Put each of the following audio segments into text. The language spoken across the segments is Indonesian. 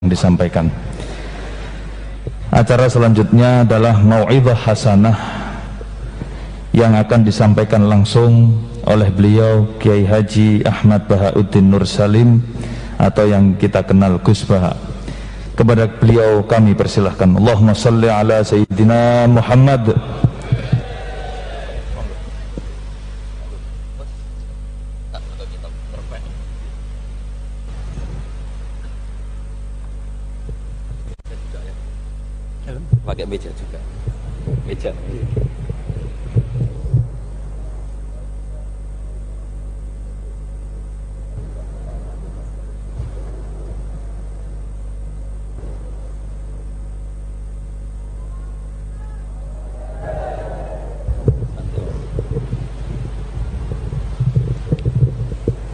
disampaikan. Acara selanjutnya adalah mau'izah hasanah yang akan disampaikan langsung oleh beliau Kiai Haji Ahmad Bahauddin Nur Salim atau yang kita kenal Gus Baha. Kepada beliau kami persilahkan. Allahumma salli ala Sayyidina Muhammad. Pakai meja juga. Meja.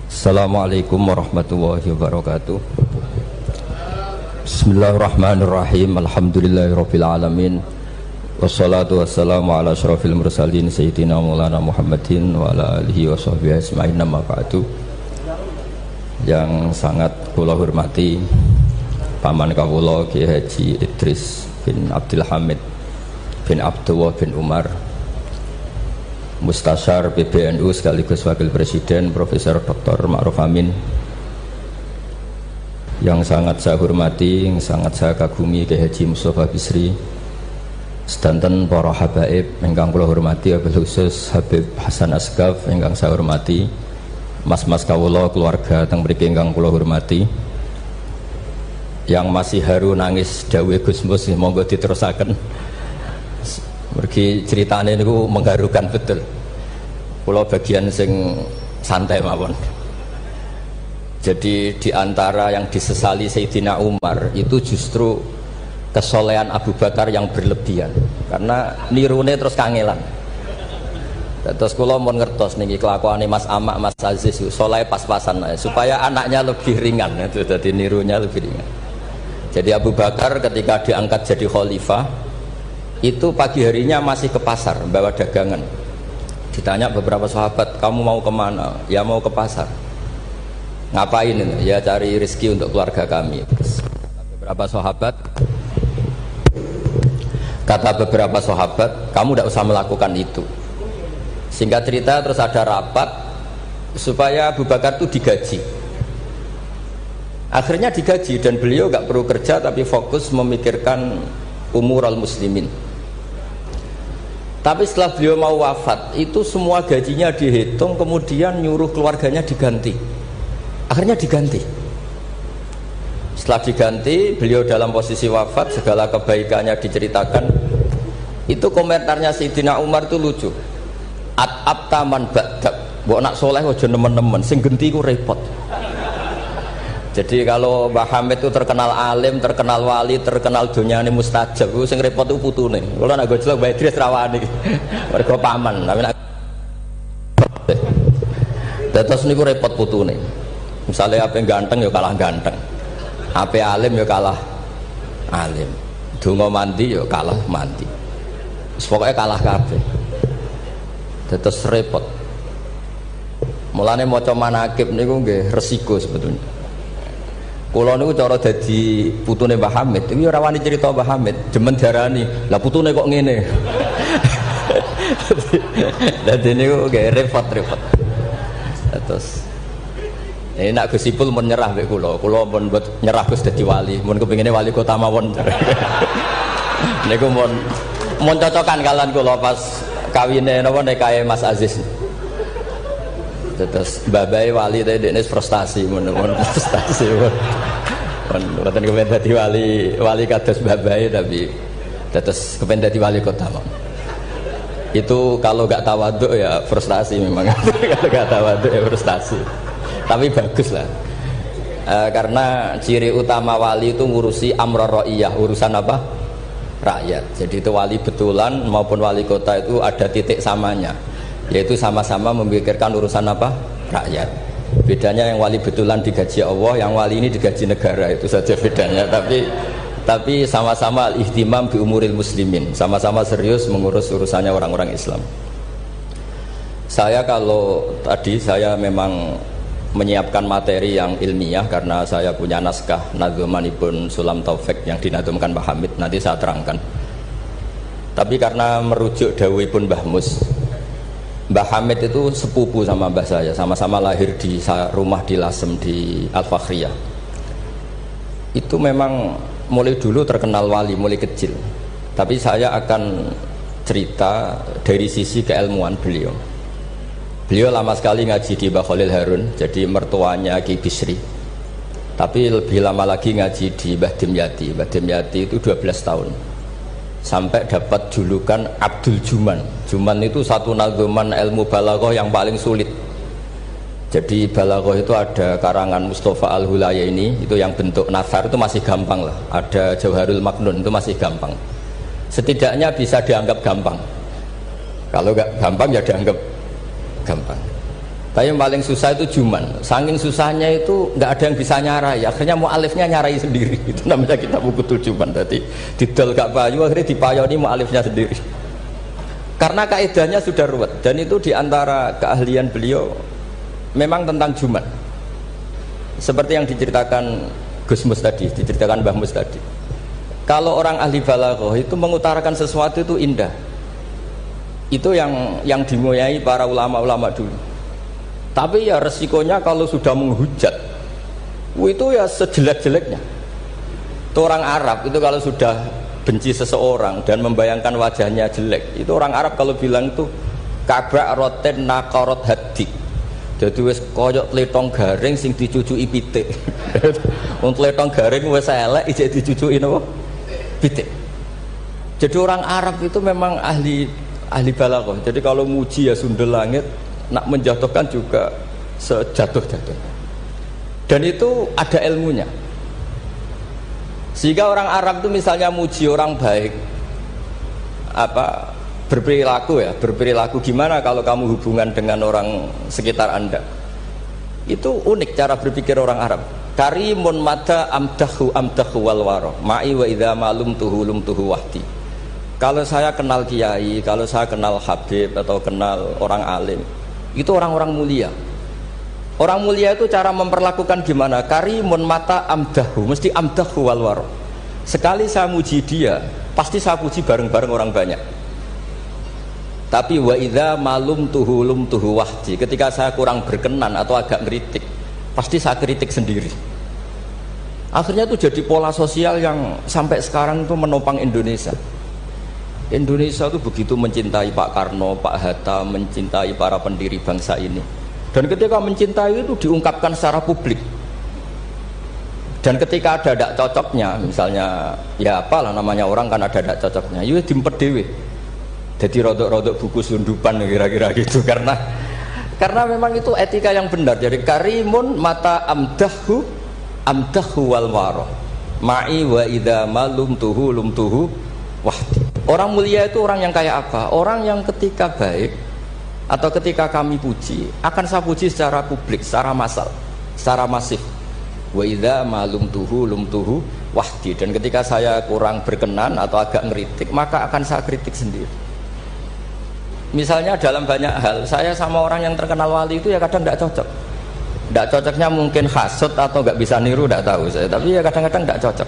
Assalamualaikum warahmatullahi wabarakatuh. Bismillahirrahmanirrahim. Alhamdulillahirabbil alamin. Wassalatu wassalamu ala asyrafil mursalin sayyidina Maulana Muhammadin wa ala alihi washabbihi ajmain. Amma ba'du. Yang sangat kula hormati paman kawula Kiai Haji Idris bin Abdul Hamid bin Abdullah bin Umar, Mustasyar PBNU sekaligus Wakil Presiden Profesor Dr. Ma'ruf Amin, yang sangat saya hormati, yang sangat saya kagumi Kiai Haji Mustafa Bisri, sedanten para habaib ingkang kula hormati, wabil khusus Habib Hasan Asgaf ingkang saya hormati, mas-mas kawula keluarga teng mriki ingkang kula hormati, yang masih haru nangis dawuh Gus Mus monggo diterusaken. Mergi ceritanya itu mengharukan betul. Pulau bagian sing santai mawon. Jadi diantara yang disesali Sayyidina Umar itu justru kesolehan Abu Bakar yang berlebihan. Karena nirune terus kangelan. Terus kula mau ngertos niki kelakuane Mas Amak, Mas Aziz soleh pas-pasan supaya anaknya lebih ringan itu, jadi nirunya lebih ringan. Jadi Abu Bakar ketika diangkat jadi khalifah itu pagi harinya masih ke pasar bawa dagangan. Ditanya beberapa sahabat, kamu mau kemana? Ya mau ke pasar. Ngapain ini? Ya cari rezeki untuk keluarga kami. Kata beberapa sahabat, kamu tidak usah melakukan itu. Singkat cerita terus ada rapat supaya Abu Bakar itu digaji. Akhirnya digaji dan beliau nggak perlu kerja tapi fokus memikirkan umurul muslimin. Tapi setelah beliau mau wafat itu semua gajinya dihitung, kemudian nyuruh keluarganya diganti. Akhirnya diganti. Setelah diganti, beliau dalam posisi wafat, segala kebaikannya diceritakan. Itu komentarnya Sayyidina Umar itu lucu. At-abtaman ba'dak. Mbok nak soleh aja nemen-nemen, sing genti ku repot. Jadi kalau Mbah Hamid itu terkenal alim, terkenal wali, terkenal dunyane mustajab, itu sing repot itu putune. Kalau nak gue jelek Mbah Idris rawani, mereka paman. Tapi nak terus niku repot putune. Misalnya apa yang ganteng ya kalah ganteng, apa alim ya kalah alim, donga mandi ya kalah mandi. Pokoknya kalah kabeh. Terus repot. Mulane maca manaqib niku nggih resiko sebetulnya. Kula niku cara dadi putune Mbah Hamid, iki ora wani cerita Mbah Hamid, demen diarani, lah putune kok ngene. Dadi niku nggih repot-repot. Terus ini nak Gus Ipul mun nyerah mek kula mun nyerah Gus dadi wali, mun kepengine wali kota mawon. Niku mun cocokan kalian kula pas kawine napa nikahe Mas Aziz. Terus babai wali tadi dekne frustasi mun frustasi. Mboten kepen dadi wali kados babai tapi terus kepen dadi wali kota. Itu kalau enggak tawaduk ya frustasi memang. Kalau enggak tawaduk ya frustasi. Tapi bagus lah. Karena ciri utama wali itu ngurusi amror ra'iyah, urusan apa? Rakyat. Jadi itu wali betulan maupun wali kota itu ada titik samanya, yaitu sama-sama memikirkan urusan apa? Rakyat. Bedanya yang wali betulan digaji Allah, yang wali ini digaji negara, itu saja bedanya. Tapi sama-sama al-ihtimam bi umuril muslimin, sama-sama serius mengurus urusannya orang-orang Islam. Saya kalau tadi saya memang menyiapkan materi yang ilmiah karena saya punya naskah nadzumanipun Sulam Taufik yang dinadzumkan Mbah Hamid, nanti saya terangkan. Tapi karena merujuk dawuhipun Mbah Mus, Mbah Hamid itu sepupu sama mbah saya, sama-sama lahir di rumah di Lasem di Al-Fakhriyah. Itu memang mulai dulu terkenal wali, mulai kecil. Tapi saya akan cerita dari sisi keilmuan beliau. Beliau lama sekali ngaji di Mbah Khalil Harun, jadi mertuanya Ki Bisri. Tapi lebih lama lagi ngaji di Mbah Dimyati. Mbah Dimyati itu 12 tahun. Sampai dapat julukan Abdul Juman. Juman itu satu nadzuman ilmu balaghah yang paling sulit. Jadi balaghah itu ada karangan Mustafa Al-Hulayaini, itu yang bentuk nasar itu masih gampang lah. Ada Jauharul Maknun itu masih gampang. Setidaknya bisa dianggap gampang. Kalau nggak gampang ya dianggap gampang. Tapi yang paling susah itu Juman. Saking susahnya itu nggak ada yang bisa nyarai. Akhirnya mu'alifnya nyarai sendiri. Itu namanya kitab Bukutul Juman. Jadi didol gak payu, akhirnya dipayoni mu'alifnya sendiri. Karena kaidahnya sudah ruwet. Dan itu diantara keahlian beliau memang tentang Juman. Seperti yang diceritakan Gus Mus tadi, diceritakan Mbah Mus tadi. Kalau orang ahli balaghah itu mengutarakan sesuatu itu indah. Itu yang dimuliai para ulama-ulama dulu. Tapi ya resikonya kalau sudah menghujat, itu ya sejelek-jeleknya. Itu orang Arab itu kalau sudah benci seseorang dan membayangkan wajahnya jelek, itu orang Arab kalau bilang itu kabrak roten nakarot hadi. Jadi wis koyok tletong garing sing dicucuki pitik. Untuk tletong garing wis elek ijek dicucuki napa? Pitik. Jadi orang Arab itu memang ahli balaghah. Jadi kalau muji ya sundel langit, nak menjatuhkan juga sejatuh-jatuhnya. Dan itu ada ilmunya. Sehingga orang Arab itu misalnya muji orang baik, berperilaku gimana kalau kamu hubungan dengan orang sekitar Anda. Itu unik cara berpikir orang Arab. Karimun mata amdahu wal waro ma'i wa idza malum tuhu wahdi. Kalau saya kenal kiai, kalau saya kenal habib atau kenal orang alim, itu orang-orang mulia. Orang mulia itu cara memperlakukan gimana? Karimun mata amdahu, mesti amdahu wal waro. Sekali saya muji dia, pasti saya puji bareng-bareng orang banyak. Tapi wa idza malum tuhu wahdi, ketika saya kurang berkenan atau agak ngeritik, pasti saya kritik sendiri. Akhirnya itu jadi pola sosial yang sampai sekarang itu menopang Indonesia. Indonesia itu begitu mencintai Pak Karno, Pak Hatta, mencintai para pendiri bangsa ini. Dan ketika mencintai itu diungkapkan secara publik. Dan ketika ada tidak cocoknya, misalnya ya apalah namanya orang kan ada tidak cocoknya, ya diempet dhewe. Jadi rodok-rodok buku sundupan kira-kira gitu, karena memang itu etika yang benar. Jadi karimun mata amdahu wal waro ma'i wa idza malum tuhu wahdi. Orang mulia itu orang yang kayak apa? Orang yang ketika baik atau ketika kami puji, akan saya puji secara publik, secara massal, secara masif. Wa idza malum tuhu wahdi. Dan ketika saya kurang berkenan atau agak ngeritik, maka akan saya kritik sendiri. Misalnya dalam banyak hal, saya sama orang yang terkenal wali itu ya kadang tidak cocok. Tidak cocoknya mungkin hasut atau nggak bisa niru, tidak tahu saya. Tapi ya kadang-kadang tidak cocok.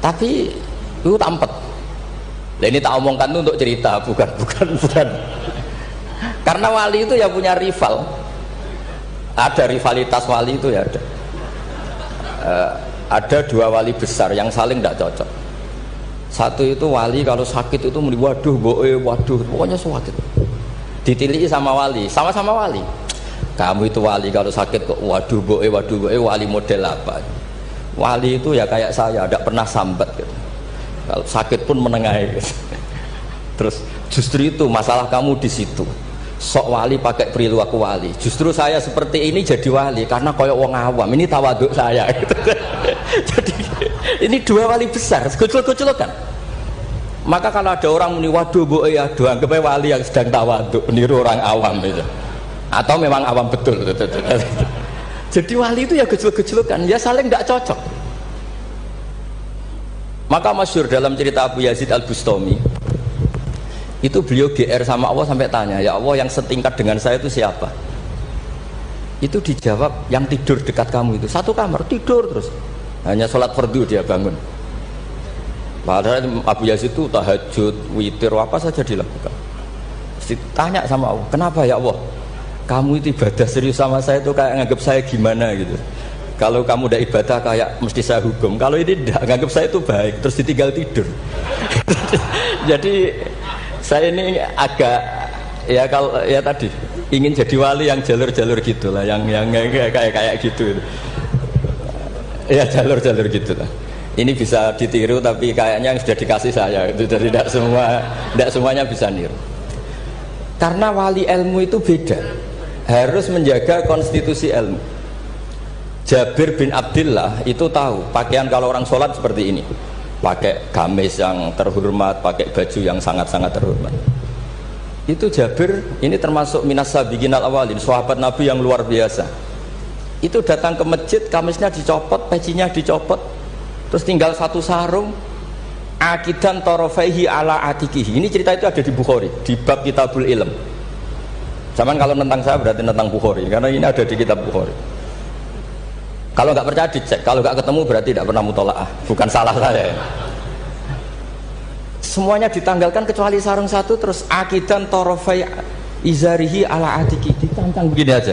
Tapi itu tampet. Nah, ini tak omongkan itu untuk cerita, bukan. Karena wali itu ya punya rival. Ada rivalitas wali itu ya ada. Ada dua wali besar yang saling tidak cocok. Satu itu wali kalau sakit itu muni waduh pokoknya sakit. Ditiliki sama wali, sama-sama wali. Kamu itu wali kalau sakit kok waduh wali model apa? Wali itu ya kayak saya, tidak pernah sambat gitu. Kalau sakit pun menengahi gitu. Terus justru itu masalah kamu di situ. Sok wali pakai perilaku wali. Justru saya seperti ini jadi wali karena koyok wong awam. Ini tawaduk saya gitu. Jadi ini dua wali besar, kecil-kecil kan. Maka kalau ada orang muni waduh anggap wali yang sedang tawaduk, meniru orang awam itu. Atau memang awam betul. Jadi wali itu ya kecil-kecil kan, ya saling tidak cocok. Maka masyhur dalam cerita Abu Yazid Al-Bustami, itu beliau GR sama Allah sampai tanya, ya Allah yang setingkat dengan saya itu siapa? Itu dijawab, yang tidur dekat kamu itu satu kamar tidur terus, hanya sholat fardu dia bangun. Padahal Abu Yazid itu tahajud, witir, apa saja dilakukan. Ditanya sama Allah, kenapa ya Allah kamu itu ibadah serius sama saya itu kayak nganggap saya gimana gitu. Kalau kamu udah ibadah kayak mesti saya hukum, kalau ini tidak, nganggap saya itu baik, terus ditinggal tidur. Jadi saya ini agak ya kalau ya tadi ingin jadi wali yang jalur-jalur gitulah, yang kayak gitu. Ya jalur-jalur gitulah. Ini bisa ditiru tapi kayaknya yang sudah dikasih saya itu, jadi tidak semuanya bisa niru. Karena wali ilmu itu beda, harus menjaga konstitusi ilmu. Jabir bin Abdullah itu tahu pakaian kalau orang sholat seperti ini, pakai gamis yang terhormat, pakai baju yang sangat-sangat terhormat. Itu Jabir ini termasuk minas sabiqin al-awwalin, sahabat Nabi yang luar biasa. Itu datang ke masjid, gamisnya dicopot, pecinya dicopot, terus tinggal satu sarung, akidan torofaihi ala atikihi. Ini cerita itu ada di Bukhari, di bab Kitabul Ilm. Zaman kalau tentang saya berarti tentang Bukhari, karena ini ada di kitab Bukhari. Kalau nggak percaya dicek, kalau nggak ketemu berarti tidak pernah mutolaah, bukan salah saya. Semuanya ditanggalkan kecuali sarung satu, terus akidan torofai izarihi ala atiki, ditancang begini aja.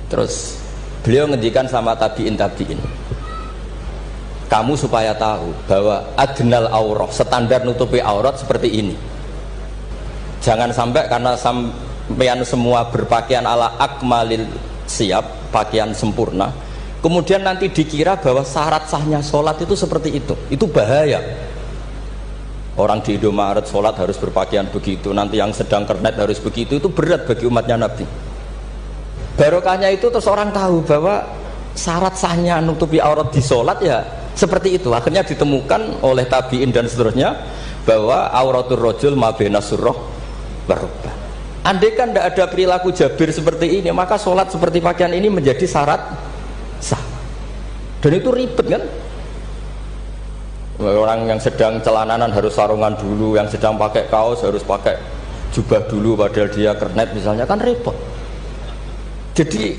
Terus beliau ngendikan sama tabiin, kamu supaya tahu bahwa adnal aurah, standar nutupi aurat seperti ini. Jangan sampai karena sampean semua berpakaian ala akmalil siap, pakaian sempurna, kemudian nanti dikira bahwa syarat sahnya sholat itu seperti itu bahaya. Orang di Indomaret sholat harus berpakaian begitu, nanti yang sedang kernet harus begitu, itu berat bagi umatnya Nabi. Barokahnya itu terus orang tahu bahwa syarat sahnya nutupi aurat di sholat ya seperti itu. Akhirnya ditemukan oleh tabiin dan seterusnya bahwa auratul rajul ma baina surrah barokah. Andai kan tidak ada perilaku Jabir seperti ini, maka sholat seperti pakaian ini menjadi syarat sah. Dan itu ribet kan? Orang yang sedang celananan harus sarungan dulu, yang sedang pakai kaos harus pakai jubah dulu, padahal dia kernet misalnya, kan repot. Jadi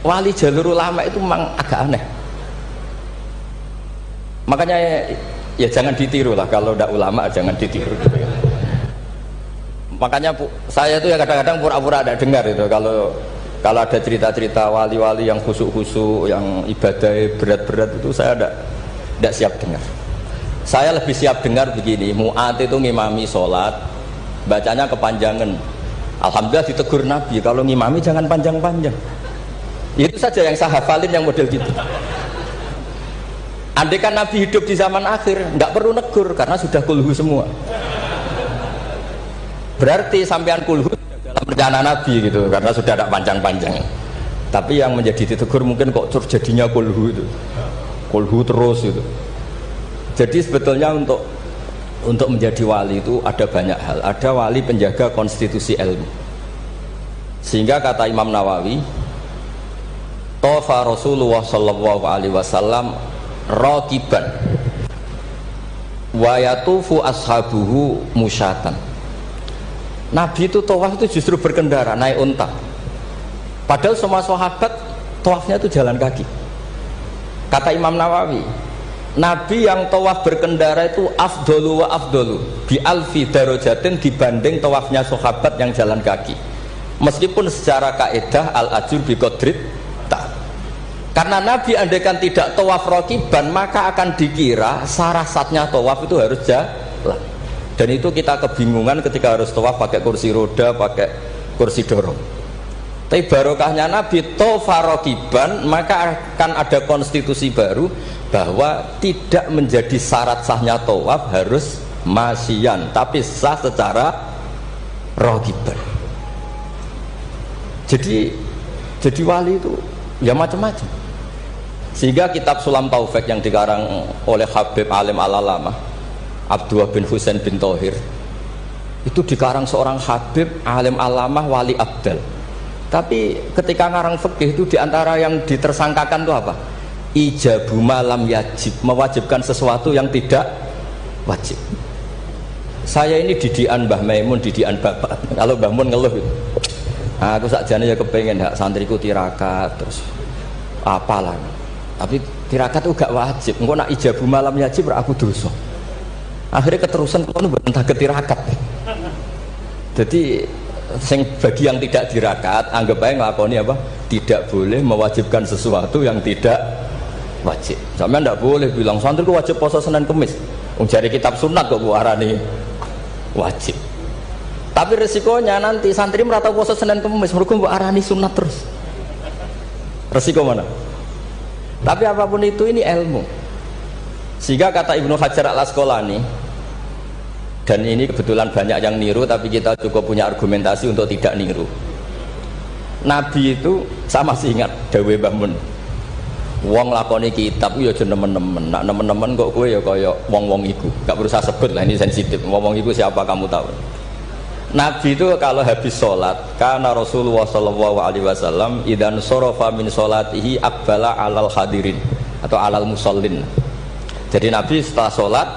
wali jalur ulama itu memang agak aneh. Makanya ya jangan ditiru lah, kalau tidak ulama jangan ditiru. Makanya saya itu ya kadang-kadang pura-pura ada dengar itu kalau ada cerita-cerita wali-wali yang khusuk-khusuk, yang ibadah berat-berat itu saya tidak siap dengar. Saya lebih siap dengar begini, Mu'ad itu ngimami sholat, bacanya kepanjangan. Alhamdulillah ditegur Nabi, kalau ngimami jangan panjang-panjang. Itu saja yang saya hafalin yang model gitu. Andai kan Nabi hidup di zaman akhir, nggak perlu negur karena sudah kulhu semua. Berarti sampean kulhu dalam rencana Nabi gitu, karena sudah tidak panjang-panjang. Tapi yang menjadi ditegur mungkin kok jadinya kulhu itu, kulhu terus itu. Jadi sebetulnya untuk menjadi wali itu ada banyak hal. Ada wali penjaga konstitusi ilmu. Sehingga kata Imam Nawawi, Tofa Rasulullah Sallallahu Alaihi Wasallam raqiban wa yatufu ashabuhu musyatan. Nabi itu tawaf itu justru berkendara, naik unta. Padahal semua sahabat tawafnya itu jalan kaki. Kata Imam Nawawi, Nabi yang tawaf berkendara itu afdolu wa afdolu bi alfi darajatin dibanding tawafnya sahabat yang jalan kaki. Meskipun secara kaidah al ajur bi qadrit ta. Karena Nabi andaikan tidak tawaf raqiban, maka akan dikira syarat-syaratnya tawaf itu harus jalan. Dan itu kita kebingungan ketika harus tawaf pakai kursi roda, pakai kursi dorong. Tapi barokahnya Nabi tawaf raqiban, maka akan ada konstitusi baru bahwa tidak menjadi syarat sahnya tawaf harus masyian, tapi sah secara raqiban. Jadi wali itu ya macam-macam. Sehingga kitab Sulam Taufik yang dikarang oleh Habib Alim Al-Alamah Abdullah bin Husain bin Thohir, itu dikarang seorang Habib Alim Alamah Wali Abdal. Tapi ketika ngarang fikih itu diantara yang ditersangkakan itu apa? Ijabu malam yajib, mewajibkan sesuatu yang tidak wajib. Saya ini didikan Mbah Maimun, didikan bapak. Kalau Mbah Mun ngeluh itu, Aku sakjane ya kepengen hak santriku tirakat terus apalah. Tapi tirakat itu gak wajib. Engko nak ijabu malam wajib aku dosa. Akhirnya keterusan kalau mboten saged tirakat. Jadi bagi yang tidak tirakat anggap aja nglakoni apa? Tidak boleh mewajibkan sesuatu yang tidak wajib. Sampeyan ndak boleh bilang santriku wajib puasa Senin Kamis. Wong jare kitab sunat kok arani wajib. Tapi resikonya nanti santri merata puasa Senin Kamis mergo mbok arani sunat terus. Resiko mana? Tapi apapun itu ini ilmu. Sehingga kata Ibnu Hajar Al-Asqalani, dan ini kebetulan banyak yang niru tapi kita cukup punya argumentasi untuk tidak niru. Nabi itu sama sih ingat dawe Mbah Mun. Wong lakoni kitab ya aja nemen-nemen. Nak nemen-nemen kok kowe ya kaya wong-wong iku. Gak berusaha sebut lah, ini sensitif. Wong-wong iku siapa kamu tahu? Nabi itu kalau habis sholat, karena Rasulullah Shallallahu Alaihi Wasallam idan sorofa min sholatihi akbala alal hadirin atau alal musallin. Jadi Nabi setelah sholat,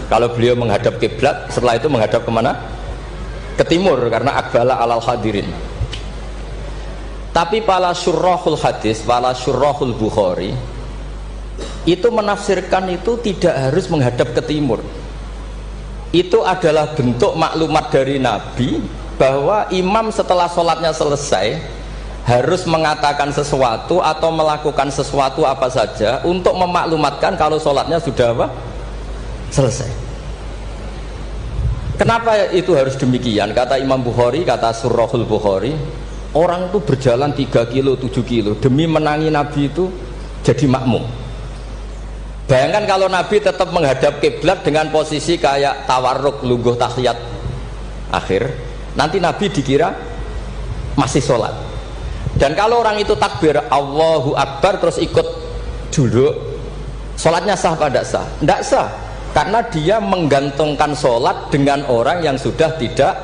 kalau beliau menghadap kiblat, setelah itu menghadap kemana? Ke timur, karena akbala alal hadirin. Tapi para syurrahul hadis, para syurrahul Bukhari itu menafsirkan itu tidak harus menghadap ke timur. Itu adalah bentuk maklumat dari Nabi bahwa imam setelah sholatnya selesai harus mengatakan sesuatu atau melakukan sesuatu apa saja untuk memaklumatkan kalau sholatnya sudah apa? Selesai. Kenapa itu harus demikian? Kata Imam Bukhari, kata Surahul Bukhari, orang itu berjalan 3 kilo, 7 kilo demi menangi Nabi itu jadi makmum. Bayangkan kalau Nabi tetap menghadap kiblat dengan posisi kayak tawarruk lungguh tahiyat akhir, nanti Nabi dikira masih sholat. Dan kalau orang itu takbir Allahu Akbar terus ikut duduk, sholatnya sah pada sah? Tidak sah, karena dia menggantungkan sholat dengan orang yang sudah tidak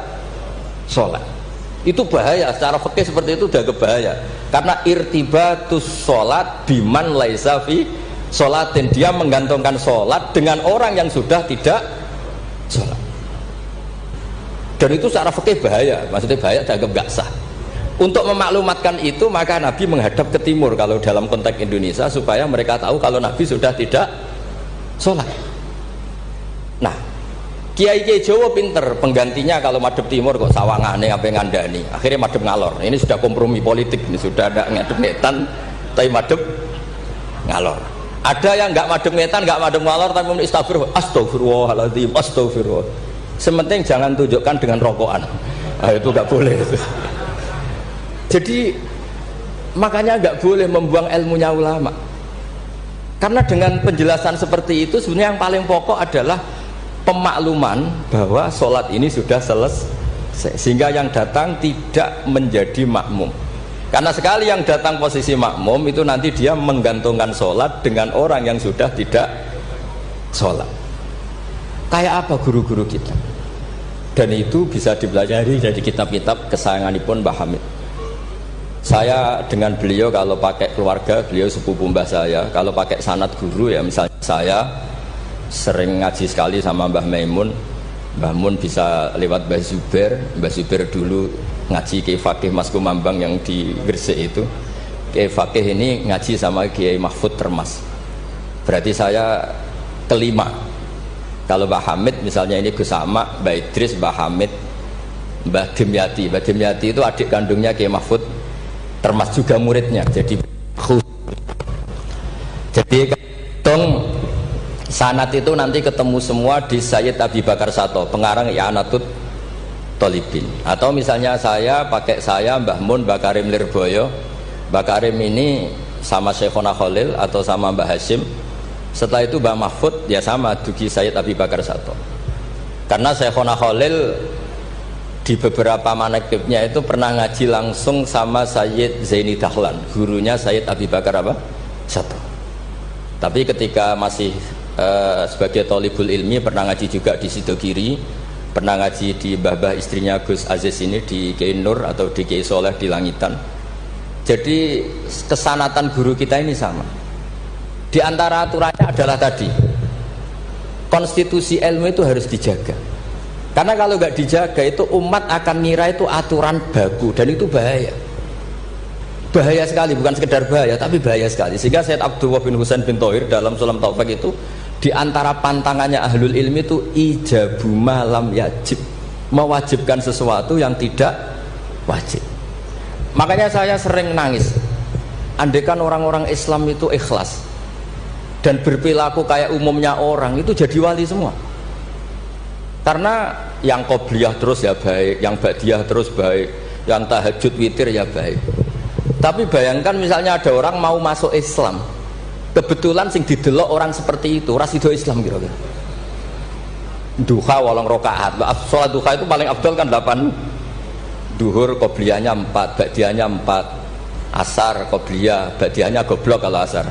sholat. Itu bahaya, secara fikih seperti itu udah kebahaya, karena irtibatus sholat biman laisa fi sholatin, dia menggantungkan sholat dengan orang yang sudah tidak sholat. Dan itu secara fikih bahaya, maksudnya bahaya dianggap gak sah. Untuk memaklumatkan itu maka Nabi menghadap ke timur kalau dalam konteks Indonesia, supaya mereka tahu kalau Nabi sudah tidak sholat. Nah, Kiai Jawa pinter, penggantinya kalau madhep timur kok sawangane apa ngandani, akhirnya madhep ngalor. Ini sudah kompromi politik, ini sudah ada ngadep netan tapi madhep ngalor. Ada yang nggak madem ngetan, nggak madem ngalor, tapi mau astagfirullahaladzim, astagfirullah. Sementing jangan tunjukkan dengan rokokan. Nah, itu nggak boleh. Jadi makanya nggak boleh membuang ilmunya ulama. Karena dengan penjelasan seperti itu sebenarnya yang paling pokok adalah pemakluman bahwa sholat ini sudah selesai, sehingga yang datang tidak menjadi makmum. Karena sekali yang datang posisi makmum itu nanti dia menggantungkan sholat dengan orang yang sudah tidak sholat. Kayak apa guru-guru kita? Dan itu bisa dipelajari dari kitab-kitab kesayanganipun Mbah Hamid. Saya dengan beliau kalau pakai keluarga, beliau sepupu mbah saya. Kalau pakai sanad guru ya misalnya saya sering ngaji sekali sama Mbah Maimun. Mbah Mun bisa lewat Mbah Zubair. Mbah Zubair dulu ngaji Kiai Fakih Mas Kumambang yang di Gresik itu. Kiai Fakih ini ngaji sama Kiai Mahfud Termas. Berarti saya kelima. Kalau Mbah Hamid misalnya ini Gus Sama, Mbah Idris, Mbah Hamid, Mbah Dimyati. Mbah Dimyati itu adik kandungnya Kiai Mahfud Termas, juga muridnya. Jadi hitung sanad itu nanti ketemu semua di Sayyid Abi Bakar Sato, pengarang I'anatul Thalibin. Atau misalnya saya pakai Mbah Mun, Mbah Karim Lirboyo. Mbah Karim ini sama Syekhona Khalil atau sama Mbah Hashim. Setelah itu Mbah Mahfud ya sama dugi Sayyid Abi Bakar Sato. Karena Syekhona Khalil di beberapa manaqibnya itu pernah ngaji langsung sama Sayyid Zaini Dahlan, gurunya Sayyid Abi Bakar Sato. Tapi ketika masih sebagai thalibul ilmi pernah ngaji juga di Sidogiri, pernah ngaji di mbah-mbah istrinya Gus Aziz ini di Kiai Nur atau di Kiai Soleh di Langitan. Jadi kesanatan guru kita ini sama. Di antara aturannya adalah tadi, konstitusi ilmu itu harus dijaga. Karena kalau nggak dijaga itu umat akan ngira itu aturan baku, dan itu bahaya. Bahaya sekali, bukan sekedar bahaya tapi bahaya sekali. Sehingga Sayyid Abdullah bin Husain bin Thohir dalam Sulam Taufik itu, di antara pantangannya ahlul ilmi itu ijabu malam yajib, mewajibkan sesuatu yang tidak wajib. Makanya saya sering nangis andaikan orang-orang Islam itu ikhlas dan berperilaku kayak umumnya orang, itu jadi wali semua. Karena yang qobliyah terus ya baik, yang ba'diyah terus baik, yang tahajud witir ya baik. Tapi bayangkan misalnya ada orang mau masuk Islam, kebetulan sing didelok orang seperti itu rasido Islam kira-kira. Duha 8 rakaat. Sholat duha itu paling afdal kan 8. Duhur qobliyahnya 4, ba'diyahnya 4. Asar qobliyah, ba'diyahnya goblok kalau asar.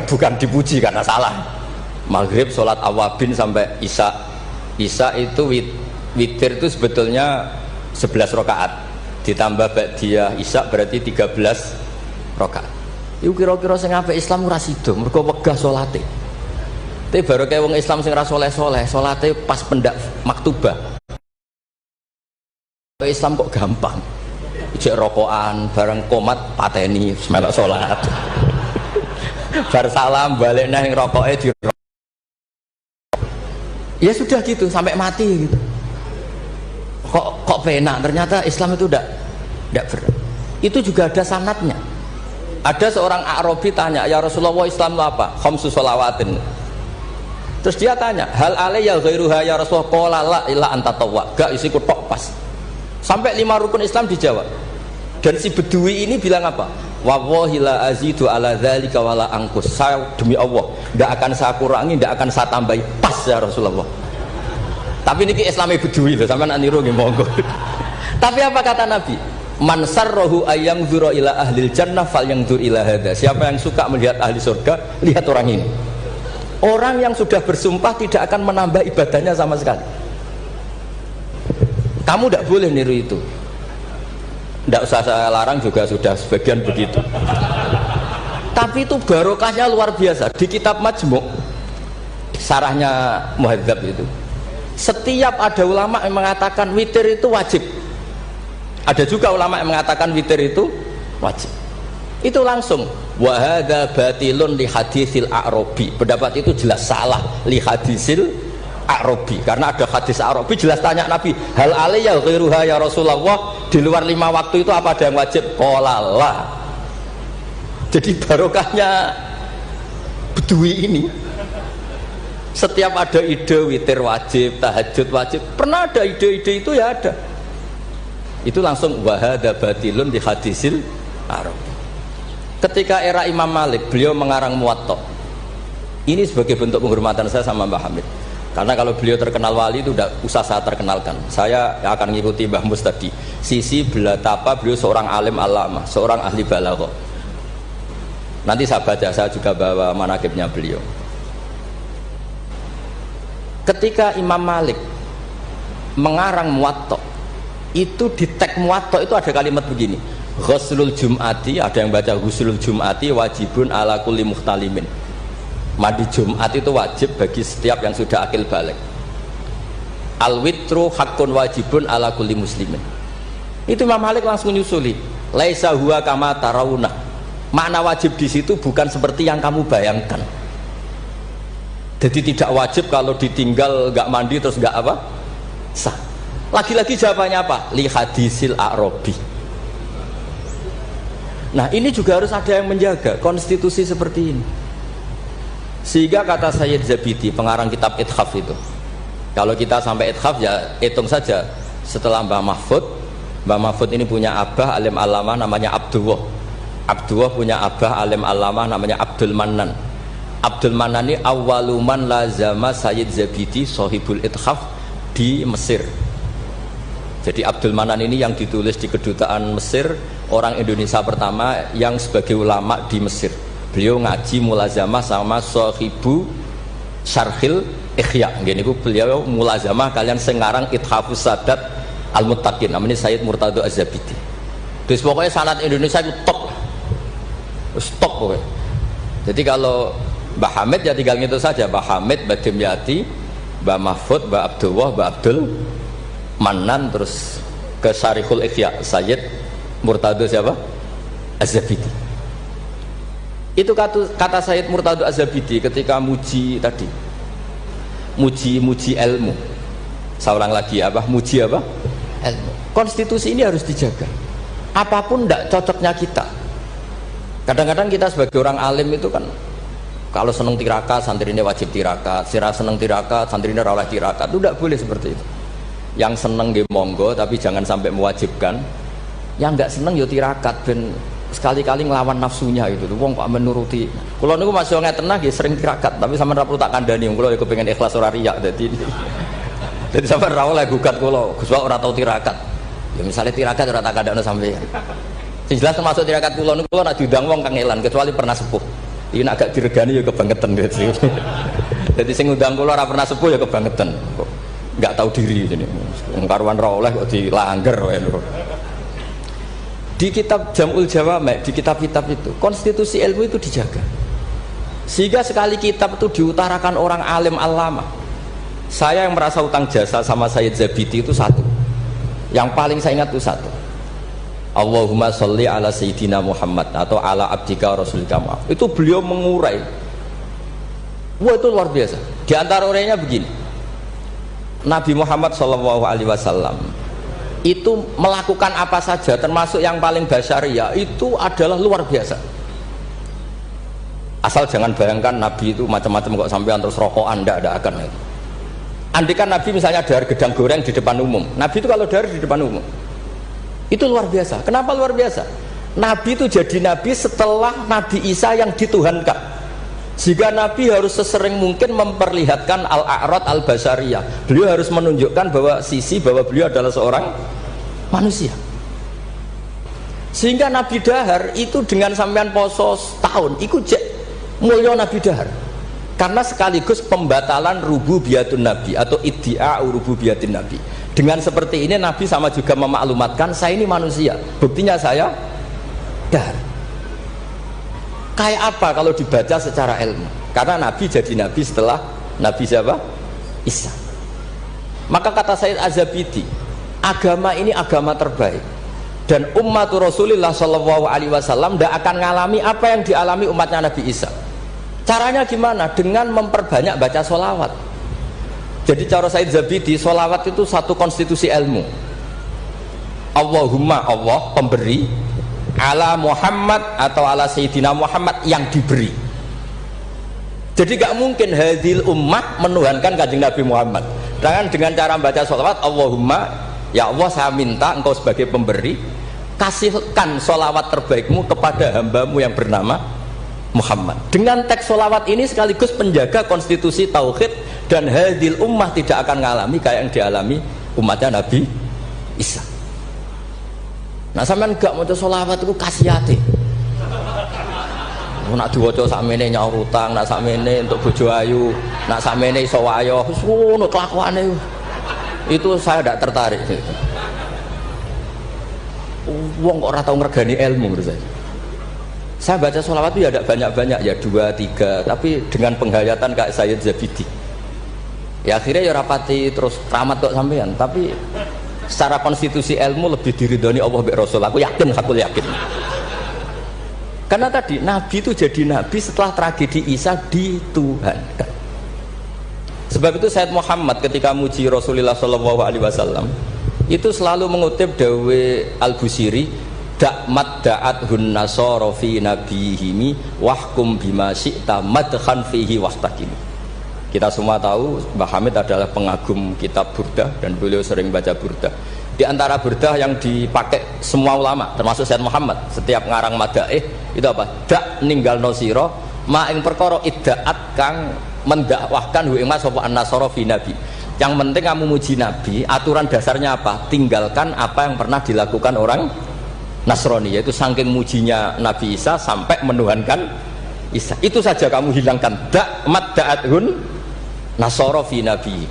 Bukan dipuji karena salah. Maghrib sholat awabin sampai isya. Isya itu witir itu sebetulnya 11 rakaat ditambah ba'diyah isya berarti 13 rakaat. Iku kira-kira sing apik Islam ora sida mergo wegah salate. Tapi baru kayak wong Islam sing ra saleh-saleh, salate pas pendak maktubah. Islam kok gampang. Ijek rokokan bareng komat pateni melok salat. Bar salam balik nang rokoke di ya sudah gitu sampai mati gitu. Kok penak, ternyata Islam itu tidak berat. Itu juga ada sanadnya. Ada seorang Arabi tanya, ya Rasulullah Islam itu apa? Khamsu sholawatin. Terus dia tanya, hal alayya ghairuha ya Rasulullah? Qala la illa anta tawwa. Gak isiku tok pas. Sampai 5 rukun Islam dijawab. Dan si Bedui ini bilang apa? Wallahi la azidu ala dzalika wala angkus. Saya demi Allah tidak akan saya kurangi, tidak akan saya tambahi, pas ya Rasulullah. Tapi ini Islami Bedui loh, sampean niru nggih monggo. Tapi apa kata Nabi? Man sarrahu ayyang dzura ila ahlil jannah falyandzur ila hadza. Siapa yang suka melihat ahli surga, lihat orang ini. Orang yang sudah bersumpah tidak akan menambah ibadahnya sama sekali. Kamu tidak boleh niru itu. Tidak usah saya larang juga sudah sebagian begitu. Tapi itu barokahnya luar biasa. Di kitab Majmu' sarahnya Muhadzab itu, setiap ada ulama yang mengatakan witir itu wajib, ada juga ulama yang mengatakan witir itu wajib. Itu langsung wa hadza batilun li hadisil a'rabi. Pendapat itu jelas salah li hadisil A'rabi, karena ada hadis A'rabi jelas tanya Nabi, hal alayya ghairuha ya Rasulullah, di luar 5 waktu itu apa ada yang wajib? Qala la. Jadi barokahnya Bedui ini, setiap ada ide witir wajib, tahajud wajib, pernah ada ide-ide itu ya ada. Itu langsung wa hadza batilun di hadisil A'rabi. Ketika era Imam Malik, beliau mengarang Muwatta. Ini sebagai bentuk penghormatan saya sama Mbah Hamid. Karena kalau beliau terkenal wali itu tidak usah saya terkenalkan. Saya akan mengikuti Mbah Mus tadi. Sisi belatapa beliau seorang alim alama, seorang ahli balaghah. Nanti saya baca, saya juga bawa manaqibnya beliau. Ketika Imam Malik mengarang Muwatta, itu di teks Muwatta itu ada kalimat begini. Ghuslul Jum'ati, ada yang baca Ghuslul Jum'ati wajibun ala kulli muhtalimin. Mandi Jumat itu wajib bagi setiap yang sudah akil balik. Al-witru hakun wajibun ala kulli muslimin. Itu Imam Malik langsung nyusuli. Laisa huwa kama tarawuna. Makna wajib di situ bukan seperti yang kamu bayangkan. Jadi tidak wajib kalau ditinggal nggak mandi terus nggak apa? Sah. Lagi-lagi jawabannya apa? Li hadisil A'rabi. Nah, ini juga harus ada yang menjaga konstitusi seperti ini. Sehingga kata Sayyid Zabidi, pengarang kitab Ithaf itu, kalau kita sampai Ithaf ya hitung saja setelah Mbah Mahfud ini punya abah alim alamah namanya Abdullah. Abdullah punya abah alim alamah namanya Abdul Mannan. Abdul Mannan ini awaluman lazama Sayyid Zabidi Sohibul Ithaf di Mesir. Jadi Abdul Mannan ini yang ditulis di kedutaan Mesir, orang Indonesia pertama yang sebagai ulama di Mesir. Beliau ngaji mulazamah sama Sohibu Syarhil Ikhya. Gini beliau mulazamah kalian sengarang Ithafus Sadat Al-Muttaqin, namanya Sayyid Murtado Az-Zabidi. Terus pokoknya sanad Indonesia itu top, stop pokoknya. Jadi kalau Mbah Hamid ya tinggal gitu saja, Mbah Hamid, Mbah Dimyati, Mbak Mahfud, Mbak Abdullah, Mbak Abdul Manan, terus ke Syarihul Ikhya Sayyid Murtado siapa? Az-Zabidi. Itu kata Sayyid Murtado Az-Zabidi ketika muji tadi, muji ilmu. Saya ulang lagi, apa? Muji apa? Ilmu. Konstitusi ini harus dijaga. Apapun tidak cocoknya kita. Kadang-kadang kita sebagai orang alim itu kan, kalau seneng tirakat, santrinya wajib tirakat. Sira seneng tirakat, santrinya ora oleh tirakat. Itu tidak boleh seperti itu. Yang seneng nggih monggo, tapi jangan sampai mewajibkan. Yang nggak seneng yo tirakat ben sekali-kali ngelawan nafsunya itu. Wong kok menuruti. Kula niku masih ngeten nggih sering tirakat, tapi sampean ra perlu tak kandhani. Kula yo kepengin ikhlas ora riya dadi. Dadi sampean ra oleh gugat kula, Gus ora tau tirakat. Ya misalnya tirakat ora tak kandhani sampean. Sing jelas termasuk tirakat kula niku kula nek diundang wong kangelan kecuali pernah sepuh. Iki nek agak diregani ya kebangetan gitu. Jadi sing ngundang kula ora pernah sepuh ya kebangetan. Kok enggak tahu diri ini. Wong karuan ra oleh kok dilanggar wae lho. Di kitab Jam'ul Jawami', di kitab-kitab itu, konstitusi ilmu itu dijaga. Sehingga sekali kitab itu diutarakan orang alim alama. Saya yang merasa utang jasa sama Sayyid Zabidi itu satu. Yang paling saya ingat itu satu. Allahumma sholli ala sayyidina Muhammad atau ala abdika rasulika Muhammad. Itu beliau mengurai. Wah, itu luar biasa. Di antara urainya begini. Nabi Muhammad SAW itu melakukan apa saja, termasuk yang paling basyariah, itu adalah luar biasa. Asal jangan bayangkan Nabi itu macam-macam kok sampean terus rokokan, tidak akan itu. Andikan Nabi misalnya dahar gedang goreng di depan umum, Nabi itu kalau dahar di depan umum itu luar biasa. Kenapa luar biasa? Nabi itu jadi Nabi setelah Nabi Isa yang dituhankan. Jika Nabi harus sesering mungkin memperlihatkan al-a'rad al-basyariyah. Beliau harus menunjukkan bahwa bahwa beliau adalah seorang manusia. Sehingga Nabi dahar itu dengan sampean poso setahun ikut mulya Nabi dahar. Karena sekaligus pembatalan rububiyatun Nabi atau iddia rububiyatin Nabi. Dengan seperti ini Nabi sama juga memaklumatkan saya ini manusia. Buktinya saya dahar. Kayak apa kalau dibaca secara ilmu? Karena Nabi jadi Nabi setelah Nabi siapa? Isa. Maka kata Sayyid Az-Zabidi, agama ini agama terbaik. Dan umat Rasulullah SAW tidak akan mengalami apa yang dialami umatnya Nabi Isa. Caranya gimana? Dengan memperbanyak baca sholawat. Jadi cara Sayyid Zabidi, sholawat itu satu konstitusi ilmu. Allahumma, Allah pemberi, ala Muhammad atau ala Sayyidina Muhammad yang diberi. Jadi gak mungkin hadil ummah menuhankan kanjeng Nabi Muhammad dengan cara membaca sholawat. Allahumma, ya Allah saya minta engkau sebagai pemberi, kasihkan sholawat terbaikmu kepada hambamu yang bernama Muhammad. Dengan teks sholawat ini sekaligus penjaga konstitusi tauhid, dan hadil ummah tidak akan mengalami kayak yang dialami umatnya Nabi Isa. Nah sampean gak maca sholawat itu kasihate. Nak diwaca sakmene nyaur utang, nak sakmene untuk bojo ayu, nak sakmene iso wayo, wis ngono kelakuane. Itu saya tidak tertarik. Wong kok ora tau ngregani ilmu menurut saya. Saya baca sholawat itu ya tidak banyak-banyak, ya 2, 3, tapi dengan penghayatan kayak Sayyid Zabidi. Ya akhirnya ya rapati terus keramat kok sampean, tapi secara konstitusi ilmu lebih diridhoni Allah mbek Rasul. Aku yakin. Karena tadi Nabi itu jadi Nabi setelah tragedi Isa dituhankan. Sebab itu Sayyid Muhammad ketika muji Rasulullah SAW itu selalu mengutip dawe Al-Busiri, da'mat da'athun nasara fi nabihimi wahkum bima syi'ta madkhan fihi wastaqimi. Kita semua tahu Mbah Hamid adalah pengagum kitab Burdah dan beliau sering baca Burdah. Di antara Burdah yang dipakai semua ulama termasuk Sayyid Muhammad setiap ngarang madaih itu apa? Dak ninggal nosiro ma ing perkara iddaat kang mendakwahkan hu ing mas sapa an-nasara fi nabi. Yang penting kamu muji Nabi, aturan dasarnya apa? Tinggalkan apa yang pernah dilakukan orang Nasrani, yaitu saking mujinya Nabi Isa sampai menuhankan Isa. Itu saja kamu hilangkan. Dak da'athun nasara fi nabi.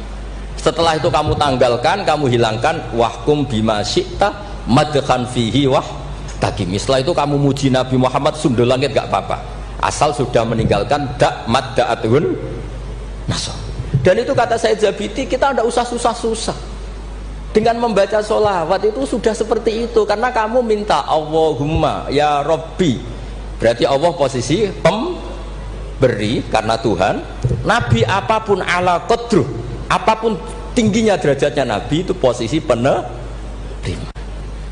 Setelah itu kamu tanggalkan, kamu hilangkan wahkum bima syi'ta madkhan fihi wah takim. Setelah itu kamu muji Nabi Muhammad sundul langit gak apa-apa, asal sudah meninggalkan da'athun nasara. Dan itu kata Said Zabidi, kita tidak usah susah-susah dengan membaca sholawat itu sudah seperti itu, karena kamu minta Allahumma ya Rabbi, berarti Allah posisi pemberi karena Tuhan. Nabi apapun ala qadruh, apapun tingginya derajatnya Nabi itu posisi penerima.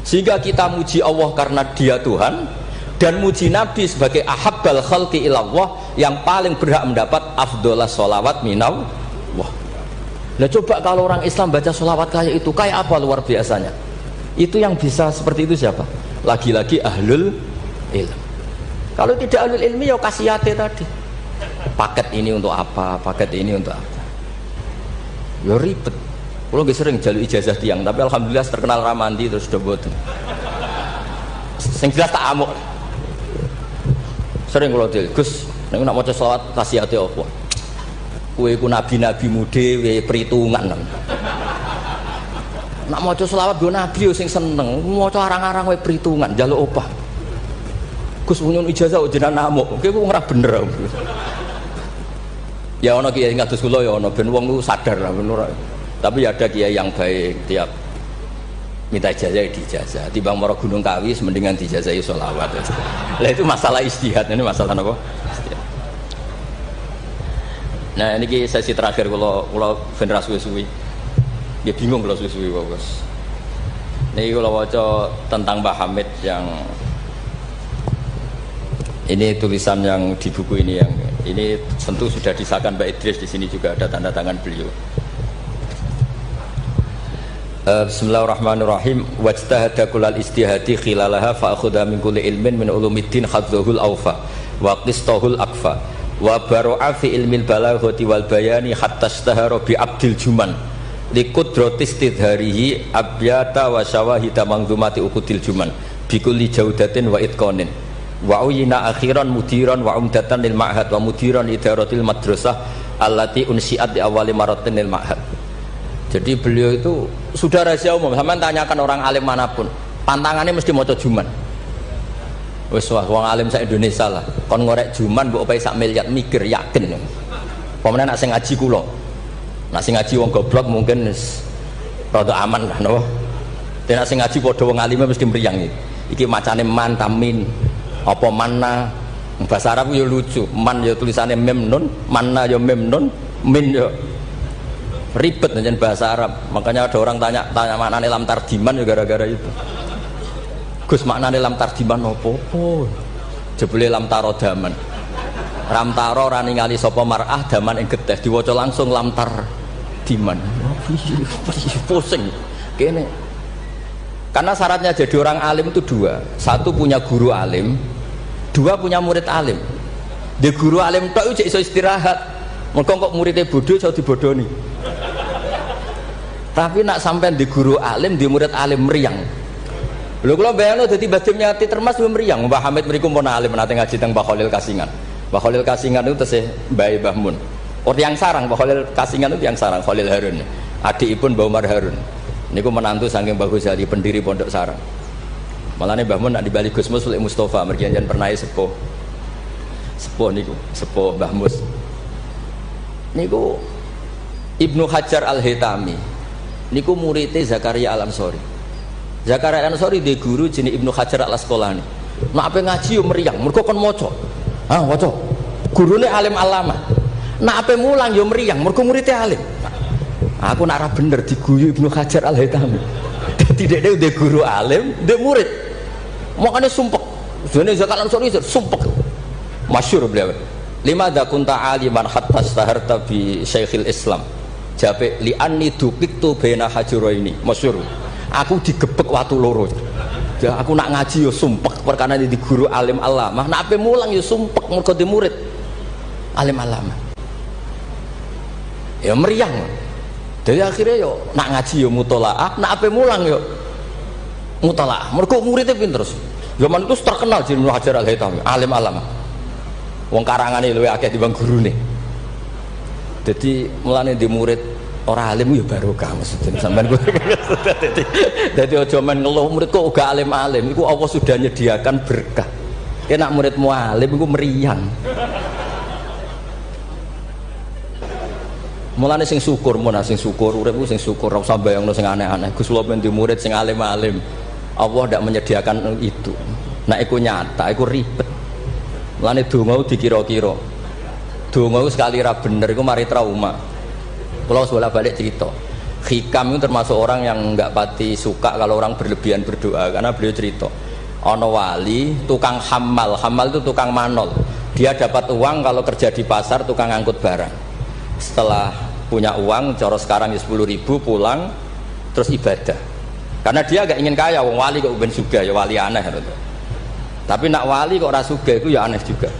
Sehingga kita muji Allah karena dia Tuhan, dan muji Nabi sebagai ahabbal khalqi ilallah, yang paling berhak mendapat afdolah sholawat minallah. Nah coba kalau orang Islam baca sholawat kayak itu, kayak apa luar biasanya. Itu yang bisa seperti itu siapa? Lagi-lagi ahlul ilm. Kalau tidak ahlul ilmi ya kasihate tadi, paket ini untuk apa, paket ini untuk apa, ya ribet. Kalau gak sering jalur ijazah tiang, tapi alhamdulillah terkenal ramanti terus udah boten. Sing jelas tak amuk. Sering kalau dia, Gus, nek nak maca selawat kasihate apa? Kowe iku nabi-nabimu dhewe perhitungan. Nak maca selawat go nabi yo sing seneng, maca arang-arang kowe perhitungan, njaluk opah. Gus nyuwun ijazah jenengan amuk, kowe ku ora bener. Ya ana kiai ngados kula ya ana ben wong ku sadar lah bener. Tapi ada kiai yang baik, tiap minta ijazah dijazah, timbang mara Gunung Kawi mendingan dijazahi sholawat. Lah itu masalah istihad, ini masalah apa? Istihad. Nah ini sesi terakhir kalau vendra suwi-suwi, dia bingung kalau suwi-suwi bagus. Ini kalau baca tentang Mbah Hamid yang ini tulisan yang di buku ini, yang ini tentu sudah disahkan Mbak Idris, di sini juga ada tanda tangan beliau. Bismillahirrahmanirrahim. Wajtahada kullal istihadi khilalaha fa akhudha min kulli ilmin min ulumiddin khadzuhul awfa wa qistahul akfa wa baro'a fi ilmil balaghati wal bayani hatta istahara bi abdil juman liqudratis tidharihi abyata wa syawahida mangdumati ukudil juman bi kulli jaudatin wa itqanin wa uyina akhiran mudiran wa umdatan lil ma'had wa mudiran idaratil madrasah allati unsiat di awali maratin lil ma'had. Jadi beliau itu sudah rahasia umum, sampean tanyakan orang alim manapun, pantangannya mesti maca juman. Wis wong alim sak Indonesia lah, kon ngorek juman mbok opae sak miliar mikir yakin. Pemene nak sing ngaji kula. Nak sing ngaji wong goblok mungkin wis rada aman lah napa. Tapi nak sing ngaji padha wong alime mesti mriyang iki. Iki macane man tamin apa manna. Bahasa Arab yo lucu. Man yo tulisannya mem nun, manna yo mem nun, min yo ribet dengan bahasa Arab. Makanya ada orang tanya maknane lam tardiman ya gara-gara itu. Gus maknane lam tardiman opo? Jebule lam taro daman. Ram taro ora ningali sapa mar'ah daman ing getih, diwaca langsung lam tardiman. Pusing. Kene. Karena syaratnya jadi orang alim itu dua. Satu punya guru alim, dua punya murid alim. Di guru alim tok iso istirahat. Mergo kok muridnya bodoh iso dibodoni. Tapi nak sampai di guru alim, di murid alim meriang. Lho kula bayangno dadi Mbah Nyati Termas yo meriang. Mbah Hamid mriku pun alim nate ngaji teng Mbah Khalil Kasingan. Mbah Khalil Kasingan itu tesih Mbah Mbah Mun. Orang yang sarang Mbah Khalil Kasingan itu yang sarang Khalil Harun. Adikipun Mbah Umar Harun. Niku menantu saking Mbah Ghazali pendiri Pondok Sarang. Malane Mbah Mun nak dibali Gus Mus Sulek Mustafa mergi jan pernah sepuh. Sepuh niku, sepuh Mbah Mus. Niku Ibnu Hajar Al-Haytami. Niku muridnya Zakaria Al-Ansori. Zakaria Al-Ansori di guru jenis Ibnu Hajar Al-Asqalani. Nak ape ngaji yo meriang, mergo kon maca. Ah, waca. Gurune alim alama. Nak ape mulang yo meriang, mergo muridnya alim. Aku nak ora bener diguyu Ibnu Hajar Al-Haytami. Dadi dhekne udah guru alim, dhe murid. Makane sumpek. Dene Zakaria Al-Ansori sumpek. Masyhur beliau. Lima kunta aliman hatta staharta bi Syekhil Islam. Jape li anni dukiktu baina hajuraini masyhur. Aku digebek watu loro. Ya aku nak ngaji yo sumpek perkara di guru alim alamah. Nak ape mulang yo sumpek mergo di murid alim alamah. Ya meriang. Jadi akhirnya yo nak ngaji yo mutolaah, nak ape mulang yo mutolaah. Mergo muridnya pinter. Zaman itu terkenal Ibnu Hajar Al-Haytami, alim alamah. Wong karangane luwih akeh timbang gurune. Jadi mulane di murid orang alim ya barokah maksudnya sampean gue. Jadi aja men ngeluh murid kok uga alim-alim, iku Allah sudah nyediakan berkah. Nek muridmu alim iku meriang. Mulane sing syukur, sing syukur urip sing syukur, ora usah bayangno sing aneh-aneh. Gus kula ben di murid sing alim-alim. Allah ndak menyediakan itu. Nek iku nyata, iku ribet. Mulane donga dikira-kira. Donga sekali ra bener iku mari trauma. Kula bolak-balik cerita. Hikam itu termasuk orang yang enggak pati suka kalau orang berlebihan berdoa, karena beliau cerita ana wali tukang hamal itu tukang manol. Dia dapat uang kalau kerja di pasar tukang angkut barang. Setelah punya uang, cara sekarang ya 10.000 pulang terus ibadah. Karena dia agak ingin kaya, wong wali kok ben sugih ya wali aneh gitu. Tapi nak wali kok ora sugih itu ya aneh juga.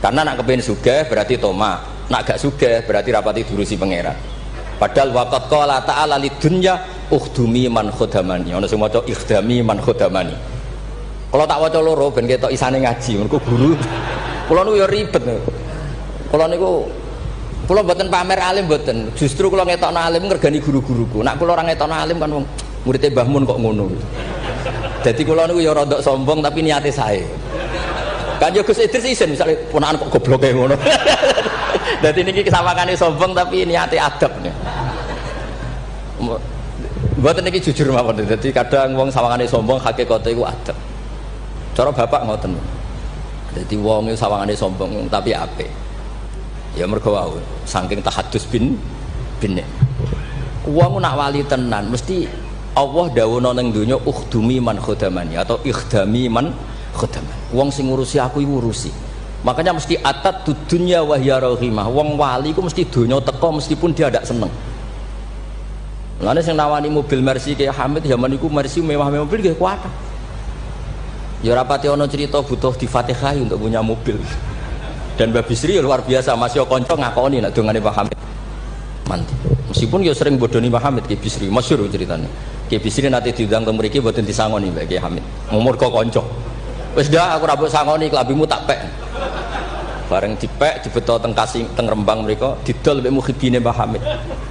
Karena nak kepen sugih berarti toma, nak gak sugih berarti rapati durusi pangeran. Padahal waqat qala ta'ala lidunya ukhdumi man khudamani. Ana sing maca ikhdami man khudamani. Kalau tak waca loro ben ketok isane ngaji, mergo guru. Kula niku ya ribet. Kula mboten pamer alim mboten. Justru kula ngetokno alim ngergani guru-guruku. Nek kula ora ngetokno alim kan wong muridé Mbah Mun kok ngono. Dadi kula niku ya rada sombong tapi niate sae. Kan yo Gus Idris isin misale ponakan kok gobloke ngono. Dadi niki kesawangane sombong tapi niate adab nih. Mboten niki jujur mawon. Dadi kadang wong sawangane sombong hakikate iku adab. Cara bapak ngoten. Dadi wong iku sawangane sombong tapi apik. Ya mergo wae saking tahadus bin. Wong nak wali tenan mesti Allah dawuhna ning donya ukhdumi man khudamani atau ikhdami man khudamani. Wong sing ngurusi aku iku urusi. Makanya mesti atat dunya wa hiya rahimah. Wong wali iku mesti donya teko meskipun dia ndak seneng. Lane sing nawani mobil Mercy kayak Hamid zaman iku Mercy mewah-mewah mobil nggih kuat. Ya rapati ana cerita butuh difatihai untuk punya mobil. Dan Mbak Bisri luar biasa, masih konco ngakoni nak dongane Pak Hamid. Mantap. Meskipun ya sering bodoni Pak Hamid Ki Bisri, masyhur ceritanya. Ki Bisri nanti diundang ke mriki mboten disangoni Mbak Ki Hamid. Umur kok konco. Wis dah aku ra mbok sangoni klambimu tak pek. Bareng dipek dibeto teng Kasing teng Rembang mriko didol mbek mukhibine Pak Hamid.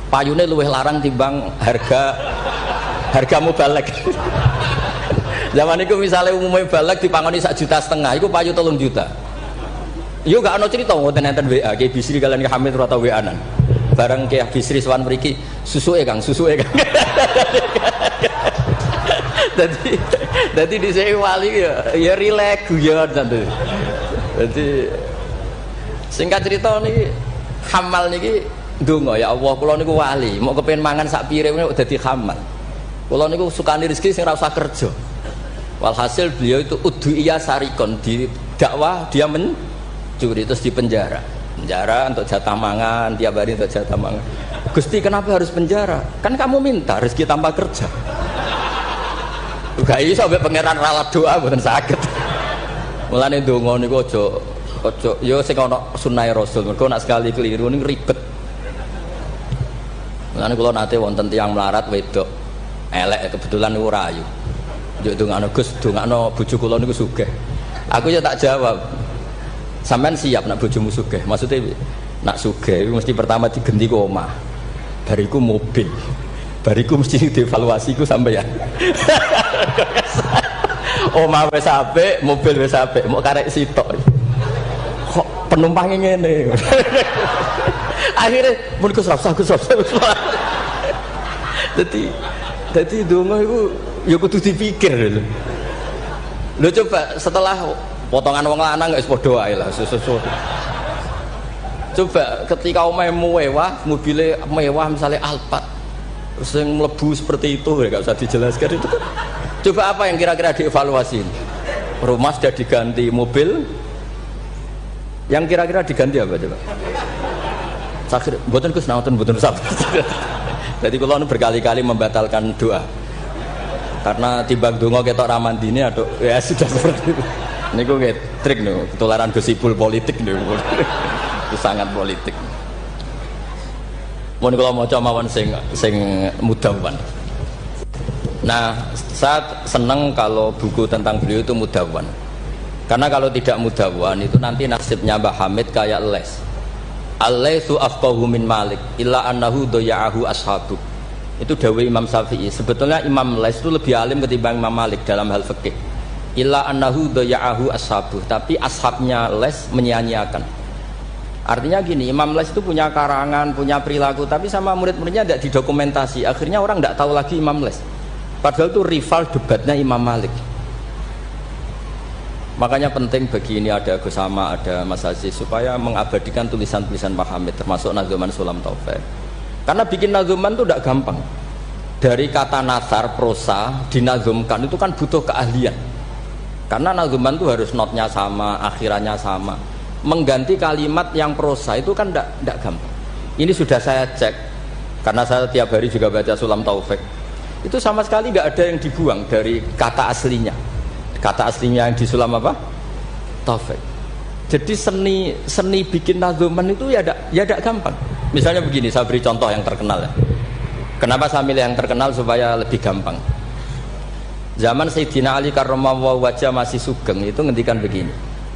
Payune luwih larang timbang harga mubalek. Zaman itu misalnya umumnya balek dipangoni 1,5 juta, itu payu 3 juta. Yo gak ada cerita ngoten enten WA Ki Bisri kalian Ki Hamid atau WA-an. Bareng Ki Bisri sowan mriki, susuke Kang. Dadi dhisik wali ya rileks guyon santai. Dadi singkat cerita niki hamal niki ndonga ya Allah kula niku wali, mau kepengin mangan sak piring kok dadi hamal. Kula niku sukani rezeki sing ora usah kerja. Walhasil beliau itu udhu'iyah sarikon, di dakwah dia mencuri terus di penjara untuk jatah mangan, tiap hari untuk jatah mangan. Gusti kenapa harus penjara? Kan kamu minta rezeki tanpa kerja. Gak iso sampai pangeran ralat doa mboten saged. Mulane ndonga niku aja ya sing ana sunah Rasul. Mergo nek sekali keliru niku ribet. Mulane kula nate wonten tiyang melarat wedok elek kebetulan niku rayu. Yo dongakno Gus, dongakno bojo kula niku sugih. Aku ya tak jawab. Sampean siap nak bojomu sugih? Maksudnya nak sugih mesti pertama digenti ku omah. Bariku mobil. Bariku mesti dievaluasi ku sampean. Omah wis apik, mobil wis apik, mau karek sitok. Kok penumpangnya ngene. Akhirnya mun Gus Rafsah. Dadi donga iku ya kudu dipikir lho. Lho coba setelah potongan wong lanang wis padha wae lah sesuatu. Coba ketika omahe mewah, mobilnya mewah misalnya Alphard. Terus yang mlebu seperti itu ya enggak usah dijelaskan itu kan. Coba apa yang kira-kira dievaluasi? Rumah sudah diganti, mobil yang kira-kira diganti apa coba? Sakit, mboten Gus naoten mboten sabar. Jadi kalau berkali-kali membatalkan doa karena timbang donga ketok ramandine atau ya sudah seperti itu. Niku nggih trik niku, ketularan gosipul politik niku. Itu sangat politik. Mun kula maca mawon sing mudawwan. Nah, saya senang kalau buku tentang beliau itu mudawwan. Karena kalau tidak mudawwan itu nanti nasibnya Mbah Hamid kayak les. Al-laitsu afqahu min Malik illa annahu daya'ahu ashabu. Itu dawuh Imam Syafi'i. Sebetulnya Imam Les itu lebih alim ketimbang Imam Malik dalam hal fikih. Illa annahu daya'ahu ashabu, tapi ashabnya Les menyia-nyiakan. Artinya gini, Imam Les itu punya karangan, punya perilaku, tapi sama murid-muridnya tidak didokumentasi. Akhirnya orang tidak tahu lagi Imam Les. Padahal itu rival debatnya Imam Malik. Makanya penting bagi ini ada Gus Sama, ada Mas Aziz supaya mengabadikan tulisan-tulisan Pak Hamid, termasuk Nadzuman Sulam Taufik. Karena bikin nadzuman itu tidak gampang. Dari kata nasar, prosa, dinazumkan itu kan butuh keahlian. Karena nadzuman itu harus notnya sama, akhirannya sama. Mengganti kalimat yang prosa itu kan tidak gampang. Ini sudah saya cek karena saya tiap hari juga baca Sulam Taufik. Itu sama sekali nggak ada yang dibuang dari kata aslinya. Kata aslinya yang di Sulam apa? Taufik. Jadi seni bikin nadzuman itu ya tidak gampang. Misalnya begini, saya beri contoh yang terkenal ya. Kenapa saya milih yang terkenal supaya lebih gampang? Zaman Sayyidina Ali karramallahu wajah masih sugeng itu ngendikan begini.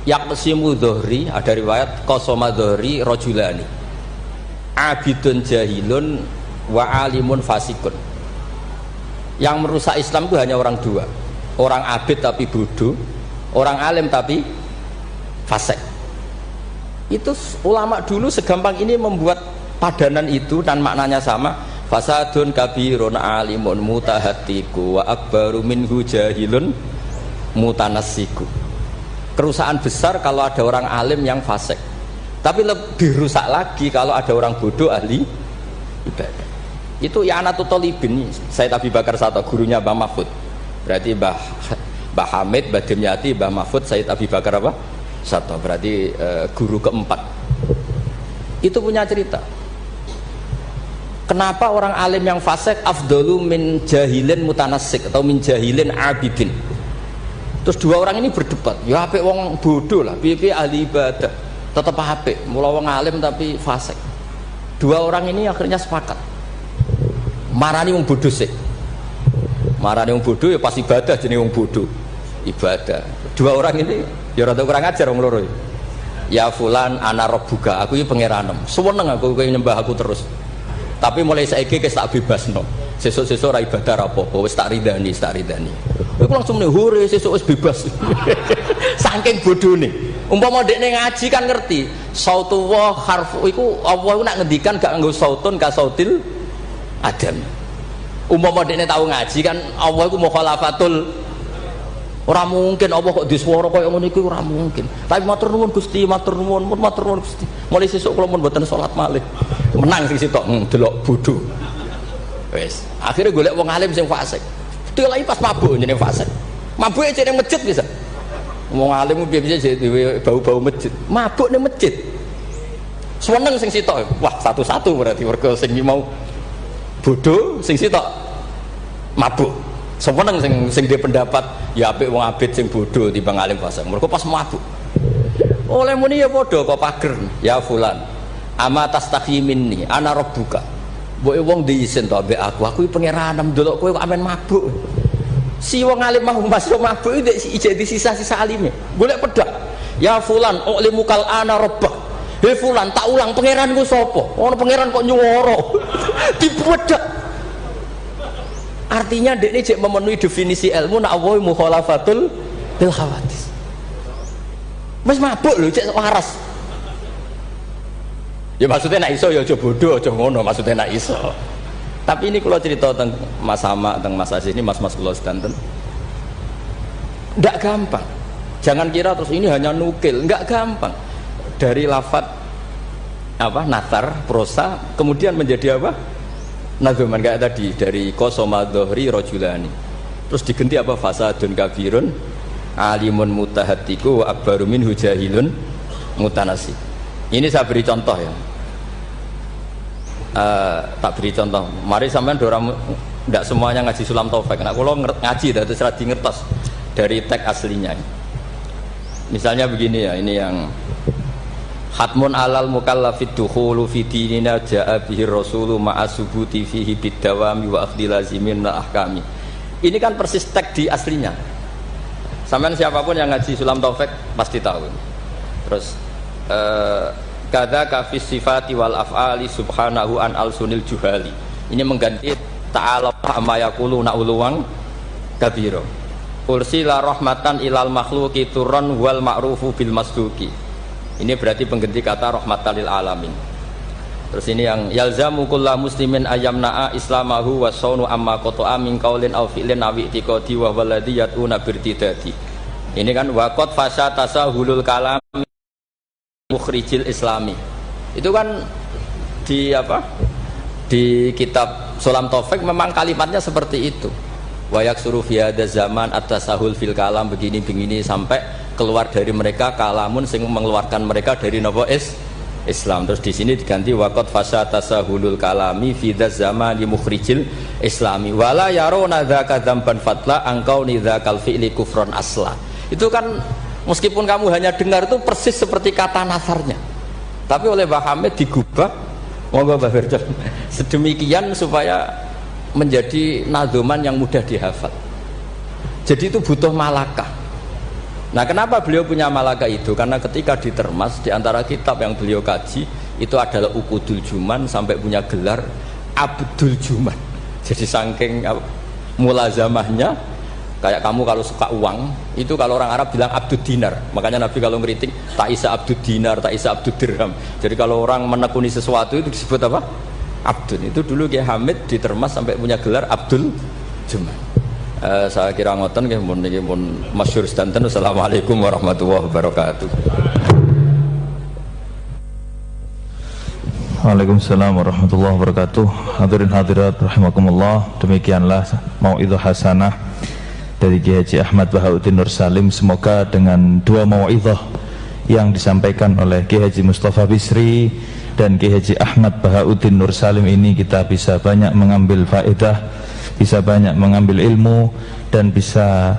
Yaqsimu dhuhri, ada riwayat qasama dhuhri rajulani. Abidun jahilun wa alimun fasikun. Yang merusak Islam itu hanya orang dua. Orang abid tapi bodoh, orang alim tapi fasik. Itu ulama dulu segampang ini membuat padanan itu dan maknanya sama. Fasadun kabirun alimun mutahatiku wa akbaru minhu jahilun mutanassiku. Kerusakan besar kalau ada orang alim yang fasik, tapi lebih rusak lagi kalau ada orang bodoh ahli ibadah. Itu I'anatul Thalibin, Sayyid Abi Bakar Sato, gurunya Mbah Mahfud. Berarti Mbah Hamid, Mbah Dimyati, Mbah Mahfud, Sayyid Abi Bakar apa? Sato, berarti guru keempat. Itu punya cerita. Kenapa orang alim yang fasik afdalu min jahilin mutanassik atau min jahilin abidin? Terus dua orang ini berdebat, ya apik wong bodoh lah, piye ahli ibadah, tetap apik, mula wong alim tapi fasik. Dua orang ini akhirnya sepakat. Marani wong bodoh sih. Marani wong bodoh ya pas ibadah jenenge wong bodoh. Ibadah. Dua orang ini ya rada kurang ajar wong loro. Ya fulan ana rabbuka, aku iki pangeranmu. Seneng aku kowe nyembah aku terus. Tapi mulai saiki wis tak bebasno. Sesuk-sesuk ora ibadah ra apa-apa, wis tak ridani, Iku langsung nih hore sesuk wis bebas. Saking bodone. Umpama dekne ngaji kan ngerti, sautullah harfu iku Allah iku nak ngendikan gak nganggo sautun ka sautil adam. Umpama dekne tau ngaji kan Allah iku mukhalafatul. Ora mungkin Allah kok diswara kaya ngono iku ora mungkin. Tapi matur nuwun Gusti, matur nuwun Gusti. Mulai sesuk kula mun mboten salat malih. Menang sing sitok delok bodho. Wis, akhirnya golek wong alim sing fasik. Delok pas mabuk jenenge fasik. Mabuke cek ning masjid bisa. Wong alim piye-piye dhewe bau-bau masjid. Mabuk ning masjid. Seneng sing sitok. Wah, satu-satu berarti mergo sing mau bodho, sing sitok mabuk. Seneng sing dia pendapat ya apik wong abid sing bodho timbang alim fasik. Mergo pas mabuk. Oleh muni ya padha kok pager. Ya fulan. Ama tastahi minni ana rabbuka. Mbok wong diisin to ambek aku pangeranam ndelok kowe kok amen mabuk. Si wong alim mau masuk mabuk iki jadi sisa-sisa alime. Golek pedak. Ya fulan ulimukal ana rabbak. He fulan tak ulang pangeranku sapa? Ono pangeran kok nyuwara. Dipedak. Artinya dekne jek memenuhi definisi ilmu nak wa mukhalafatul bil khawatis. Wis mabuk lho cek waras. Ya maksudnya nak iso ya aja bodoh aja ngono maksudnya nak iso. Tapi ini kalau cerita tentang Mas Sama, tentang Mas Aziz ini mas-mas kula sedanten. Enggak gampang. Jangan kira terus ini hanya nukil, enggak gampang. Dari lafaz apa natar prosa kemudian menjadi apa? Nadzuman kayak tadi dari qasama dhuhri rajulani. Terus diganti apa fasadun kabirun alimun mutahatiku wa akbaru minhu jahilun mutanasi. Ini saya beri contoh ya. Tak beri contoh. Mari sampean dorang tidak semuanya ngaji Sulam Taufik. Nah, kalau ngaji terus radi ngertos dari teks aslinya. Misalnya begini ya, ini yang hatmun alal mukallafid dukhulu fi dinina ja'a bihi rasulu ma'a subuti fihi bidawami wa akhdhi lazimin ahkami. Ini kan persis teks di aslinya. Sampean siapapun yang ngaji Sulam Taufik pasti tahu. Terus kada kafis sifati wal af'ali subhanahu an al-sunil juhali. Ini mengganti ta'ala amma yaquluna uluwang kabiro. Ursila rahmatan ilal makhluqi turran wal ma'rufu bil masduqi. Ini berarti pengganti kata rahmatan lil alamin. Terus ini yang yalzamu kullu muslimin ayyamna'a islamahu wa saunu amma qata'a min qaulin aw fi'lin aw i'tiqadi wa walladhi yat'una birtidati. Ini kan waqad fasha tasahulul kalam mukhrijil islami. Itu kan di apa? Di kitab Sulam Taufik memang kalimatnya seperti itu. Wa yaksuru fi hadzal zaman at-tasahul fil kalam begini-begini sampai keluar dari mereka kalamun sing mengeluarkan mereka dari napa Islam. Terus di sini diganti waqad fasha tasahulul kalami fi dzal zamani mukhrijil islami wala yaruna dzaka dzamban fatla angkau nidzakal fi'li kufron asla. Itu kan meskipun kamu hanya dengar itu persis seperti kata nasarnya, tapi oleh Mbah Hamid digubah, monggo Mbah Firdaus, sedemikian supaya menjadi nadzuman yang mudah dihafal. Jadi itu butuh malakah. Nah, kenapa beliau punya malaka itu? Karena ketika ditermas di antara kitab yang beliau kaji itu adalah Uqudul Juman sampai punya gelar Abdul Juman. Jadi saking mulazamahnya, kayak kamu kalau suka uang itu kalau orang Arab bilang Abdud Dinar. Makanya Nabi kalau ngeritik tak isa Abdud Dinar, tak isa Abdud Dirham. Jadi kalau orang menekuni sesuatu itu disebut apa? Abdul. Itu dulu Kiai Hamid ditermas sampai punya gelar Abdul Juman. Saya kira ngoten nggih mun masyhur sedanten. Assalamualaikum warahmatullahi wabarakatuh. Waalaikumsalam warahmatullahi wabarakatuh. Hadirin hadirat rahimakumullah, demikianlah mau'izah hasanah dari Kiai Haji Ahmad Bahauddin Nur Salim. Semoga dengan dua mau'izah yang disampaikan oleh Kiai Haji Mustafa Bisri dan Kiai Haji Ahmad Bahauddin Nur Salim ini kita bisa banyak mengambil faedah, bisa banyak mengambil ilmu, dan bisa